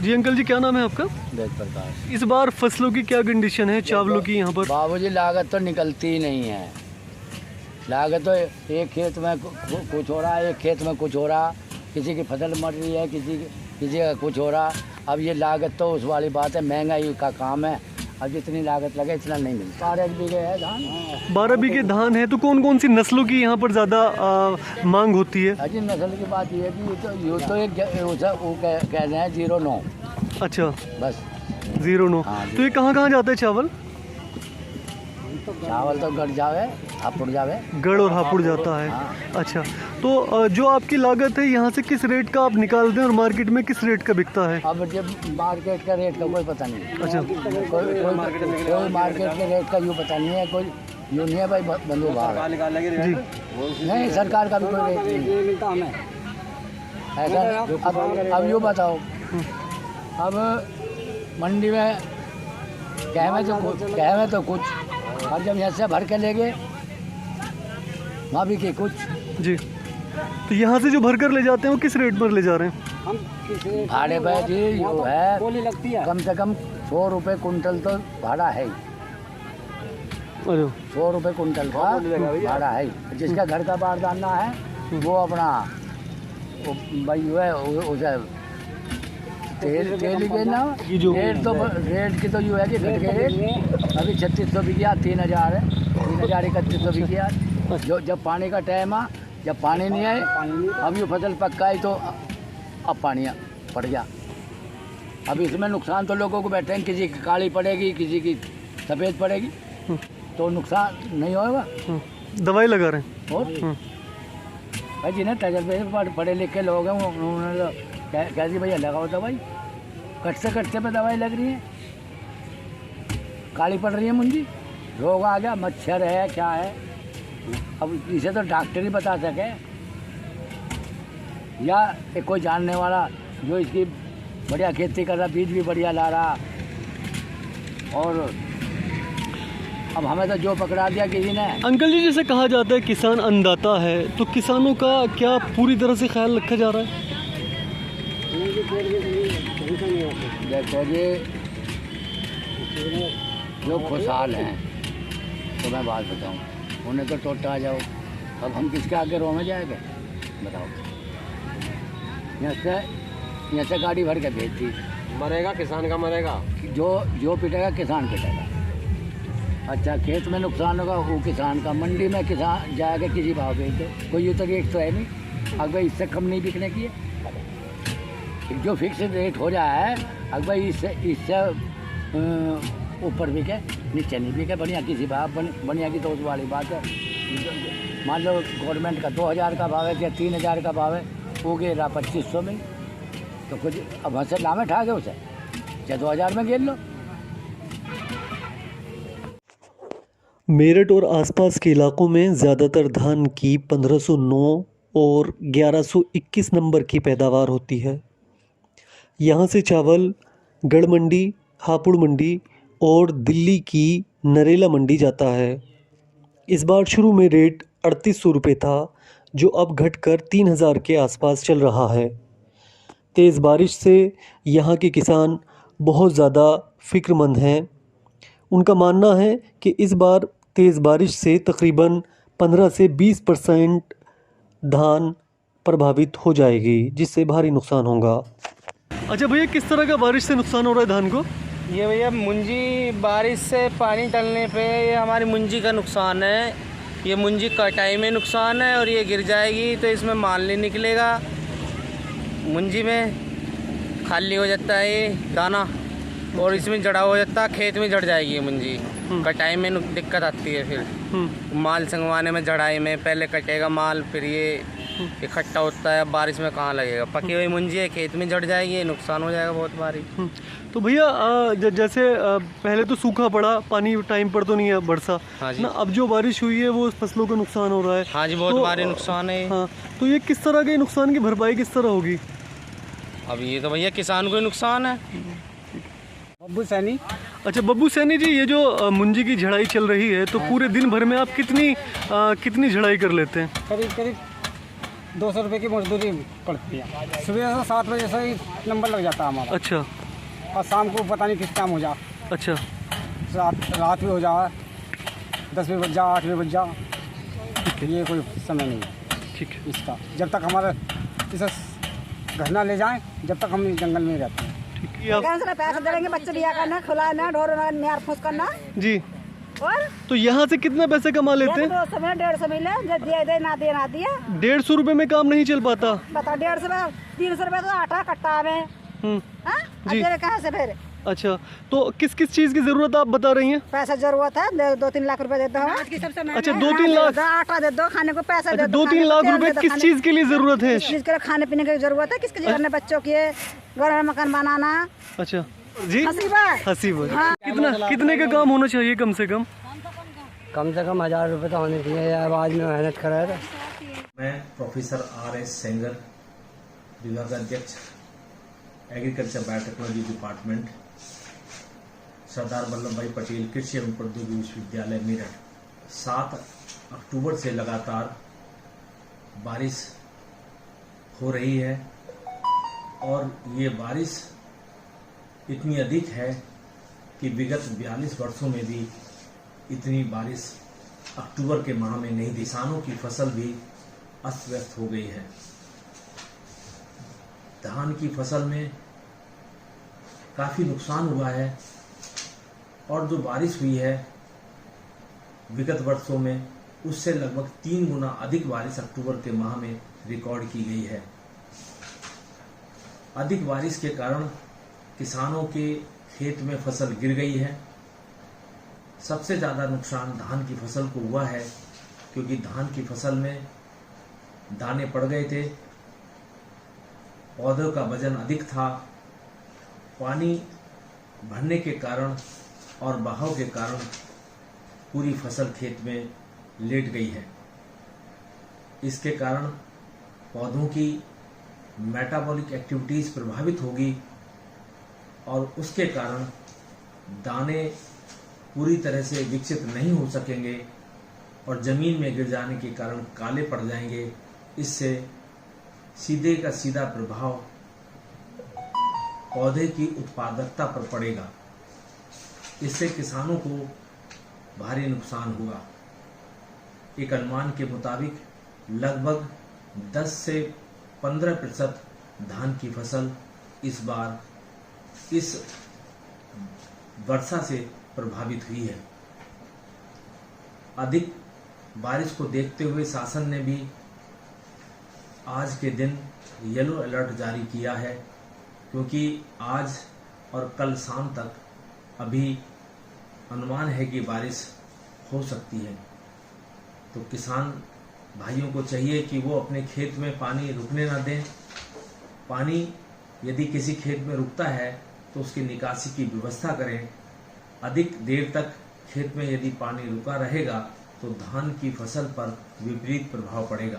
जी uncle जी, क्या नाम है आपका? वेद प्रकाश। इस बार फसलों की क्या कंडीशन है चावलों की यहाँ पर? बाबूजी लागत तो निकलती ही नहीं है। लागत तो एक खेत में कुछ हो रहा है, एक खेत में कुछ हो रहा, किसी की फसल मर रही है, किसी का कुछ हो रहा। अब ये लागत तो उस वाली बात है, महंगाई का काम है। अब जितनी लागत लगे इतना नहीं मिलता। 12 बीघे है धान। 12 बीघे धान है, तो कौन कौन सी नस्लों की यहाँ पर ज़्यादा मांग होती है? अजी नस्ल की बात ये है कि ये तो एक वो कह रहे हैं 09। अच्छा, बस 09। हाँ, तो ये कहाँ कहाँ जाता है चावल? चावल तो गढ़ जावे, हापुड़ जावे। गढ़ और हापुड़ जाता है। हाँ। अच्छा, तो जो आपकी लागत है यहाँ से किस रेट का आप निकालते हैं और मार्केट में किस रेट का बिकता है? अब जब मार्केट का रेट का कोई पता नहीं। अच्छा, कोई मार्केट के रेट का यूँ पता नहीं है, कोई यूँ नहीं है भाई बंधु भाव जी। नहीं, सरकार का भी कोई रेट नहीं ऐसा। अब यूँ बताओ, अब मंडी में कहे तो कुछ, और जब यहाँ से भर के ले गए वहाँ भी के कुछ। जी, तो यहाँ से जो भर कर ले जाते हैं वो किस रेट पर ले जा रहे हैं? भाड़े पे जी यो है, कम से कम 100 रुपये कुंटल तो भाड़ा है ही। अरे 100 रुपये कुंटल का भाड़ा है। जिसका घर का बारदाना है वो अपना भाई जो है उसे तेल ही ना। रेट की तो यूँ है कि घट के रेट अभी 3600 बिकिया, 3000 है, 3000 3100 बिकिया। जो जब पानी का टाइम आ, जब पानी नहीं आए, अब ये फसल पकाई तो अब पानी पड़ गया। अब इसमें नुकसान तो लोगों को बैठे हैं, किसी की काली पड़ेगी, किसी की सफ़ेद पड़ेगी, तो नुकसान नहीं होगा। दवाई लगा रहे हैं। और भाई जिन्हें तजर्बे पढ़े लिखे लोग हैं उन्होंने कह दी भैया लगाओ दवाई। कटते पे दवाई लग रही है, काली पड़ रही है मुंजी, रोग आ गया, मच्छर है क्या है। अब इसे तो डॉक्टर ही बता सके, या एक कोई जानने वाला जो इसकी बढ़िया खेती कर रहा, बीज भी बढ़िया ला रहा। और अब हमें तो जो पकड़ा दिया किसी ने। देखो जी, जैसे कहा जाता है किसान अन्नदाता है, तो किसानों का क्या पूरी तरह से ख्याल रखा जा रहा है? जी, जो खुशहाल हैं तो मैं बात बताऊं, उन्हें तो टोटा आ जाओ। अब हम किसके आगे रो में जाएंगे बताओ? यहाँ से गाड़ी भर के भेज दी, मरेगा किसान का, मरेगा जो पिटेगा किसान पिटेगा। अच्छा, खेत में नुकसान होगा वो किसान का, मंडी में किसान जाएगा किसी भाव भेज दो, कोई यूँ तो रेट तो है नहीं। अगर इससे कम नहीं बिकने की है, जो फिक्स रेट हो रहा है, अगर इससे ऊपर बिके नीचे नहीं बिके, बढ़िया किसी भाव बढ़िया की तो उस वाली बात है। मान लो गवर्नमेंट का 2000 का भाव है या 3000 का भाव है, वो गिर रहा 2500 में, तो कुछ अब हंसे लामे ठा गए उसे, चाहे 2000 में गिर लो। मेरठ और आसपास के इलाकों में ज़्यादातर धान की 1509 और 1121 नंबर की पैदावार होती है। यहाँ से चावल गढ़ मंडी, हापुड़ मंडी और दिल्ली की नरेला मंडी जाता है। इस बार शुरू में रेट 3800 रुपये था, जो अब घटकर 3000 के आसपास चल रहा है। तेज़ बारिश से यहाँ के किसान बहुत ज़्यादा फ़िक्रमंद हैं। उनका मानना है कि इस बार तेज़ बारिश से तकरीबन 15 से 20% धान प्रभावित हो जाएगी, जिससे भारी नुकसान होगा। अच्छा भैया, किस तरह का बारिश से नुकसान हो रहा है धान को? ये भैया मुंजी बारिश से पानी डलने पे ये हमारी मुंजी का नुकसान है। ये मुंजी कटाई में नुकसान है और ये गिर जाएगी तो इसमें माल नहीं निकलेगा। मुंजी में खाली हो जाता है ये दाना और इसमें जड़ा हो जाता है, खेत में जड़ जाएगी ये मुंजी। कटाई में दिक्कत आती है, फिर माल संगवाने में, जड़ाई में पहले कटेगा माल, फिर ये इकट्ठा होता है। बारिश में कहाँ लगेगा, पकी हुई मुंजी है, खेत में जड़ जाएगी, नुकसान हो जाएगा बहुत भारी। तो भैया जैसे पहले तो सूखा पड़ा, पानी टाइम पर तो नहीं है बरसा। हाँ जी। ना, अब जो बारिश हुई है वो फसलों का नुकसान हो रहा है। हाँ जी, बहुत भारी नुकसान है। हाँ, तो ये किस तरह के नुकसान की भरपाई किस तरह होगी? अब ये तो भैया किसान को ही नुकसान है। बब्बू सैनी। अच्छा बब्बू सैनी जी, ये जो मुंजी की झड़ाई चल रही है, तो पूरे दिन भर में आप कितनी झड़ाई कर लेते हैं? करीब 200 रुपये की मजदूरी पड़ती है। सुबह से 7 बजे से ही नंबर लग जाता है हमारा, अच्छा और शाम को पता नहीं किस टाइम हो जा, अच्छा रात भी हो जा, 10 बजे बज जा, 8 बजे बज जा, ये कोई समय नहीं है ठीक है। इसका। जब तक हमारे इसे घर ना ले जाएं, जब तक हम इस जंगल में ही रहते हैं। ये आप पैसे देंगे, बच्चे लिया करना, खिलाना, ढोरना, नियार फूस करना। जी, और तो यहाँ से कितना पैसे कमा लेते हैं? 200 में 150 मिले, जो दिया दे ना दिया ना दिया। 150 रुपए में काम नहीं चल पाता। बता 150 में 300 रुपये तो आटा कट्टा में। जी। कहाँ से फिर अच्छा, तो किस किस चीज़ की ज़रूरत आप बता रही हैं? पैसा जरूरत है, 2-3 लाख रुपए दे दो। अच्छा 2-3 लाख। आटा दे दो, खाने को पैसा अच्छा दे दो। 2-3 लाख रुपए किस चीज़ के लिए ज़रूरत है? किस चीज के लिए खाने पीने की जरूरत है, किसके लिए, बच्चों की घर में मकान बनाना। अच्छा जी, हसीबा हसीब कितने का काम होना चाहिए कम से कम? 1000 रुपये तो होने चाहिए, आवाज में मेहनत कर रहा था। मैं प्रोफेसर R.S. सेंगर, विभागाध्यक्ष agriculture biotechnology department, Sardar Vallabh भाई पटेल कृषि एवं प्रौद्योगिकी विश्वविद्यालय मेरठ। 7 अक्टूबर से लगातार बारिश हो रही है और ये बारिश इतनी अधिक है कि विगत 42 वर्षों में भी इतनी बारिश अक्टूबर के माह में नहीं। किसानों की फसल भी अस्त व्यस्त हो गई है। धान की फसल में काफी नुकसान हुआ है और जो बारिश हुई है विगत वर्षों में उससे लगभग 3 गुना अधिक बारिश अक्टूबर के माह में रिकॉर्ड की गई है। अधिक बारिश के कारण किसानों के खेत में फसल गिर गई है। सबसे ज्यादा नुकसान धान की फसल को हुआ है क्योंकि धान की फसल में दाने पड़ गए थे, पौधों का वजन अधिक था, पानी भरने के कारण और बहाव के कारण पूरी फसल खेत में लेट गई है। इसके कारण पौधों की मेटाबॉलिक एक्टिविटीज प्रभावित होगी और उसके कारण दाने पूरी तरह से विकसित नहीं हो सकेंगे और जमीन में गिर जाने के कारण काले पड़ जाएंगे। इससे सीधे का सीधा प्रभाव पौधे की उत्पादकता पर पड़ेगा। इससे किसानों को भारी नुकसान हुआ। एक अनुमान के मुताबिक लगभग 10 से 15% धान की फसल इस बार इस वर्षा से प्रभावित हुई है। अधिक बारिश को देखते हुए शासन ने भी आज के दिन येलो अलर्ट जारी किया है क्योंकि आज और कल शाम तक अभी अनुमान है कि बारिश हो सकती है। तो किसान भाइयों को चाहिए कि वो अपने खेत में पानी रुकने ना दें। पानी यदि किसी खेत में रुकता है तो उसकी निकासी की व्यवस्था करें। अधिक देर तक खेत में यदि पानी रुका रहेगा तो धान की फसल पर विपरीत प्रभाव पड़ेगा।